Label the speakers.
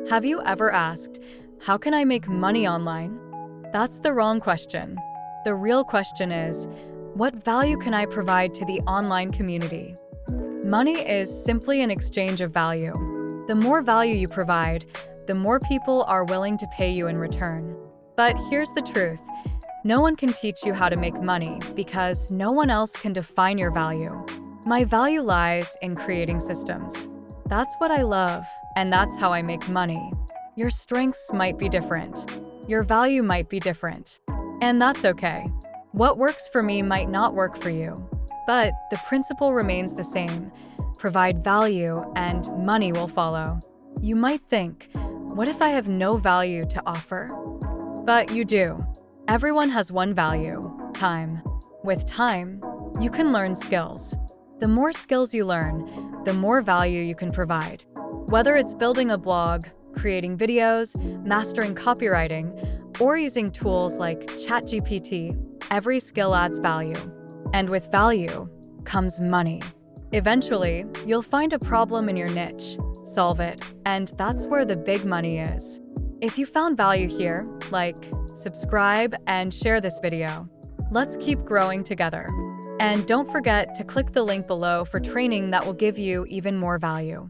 Speaker 1: Have you ever asked, how can I make money online? That's the wrong question. The real question is, what value can I provide to the online community? Money is simply an exchange of value. The more value you provide, the more people are willing to pay you in return. But here's the truth. No one can teach you how to make money because no one else can define your value. My value lies in creating systems. That's what I love, and that's how I make money. Your strengths might be different. Your value might be different. And that's okay. What works for me might not work for you. But the principle remains the same. Provide value and money will follow. You might think, what if I have no value to offer? But you do. Everyone has one value, time. With time, you can learn skills. The more skills you learn, the more value you can provide. Whether it's building a blog, creating videos, mastering copywriting, or using tools like ChatGPT, every skill adds value. And with value comes money. Eventually, you'll find a problem in your niche, solve it, and that's where the big money is. If you found value here, like, subscribe, and share this video. Let's keep growing together. And don't forget to click the link below for training that will give you even more value.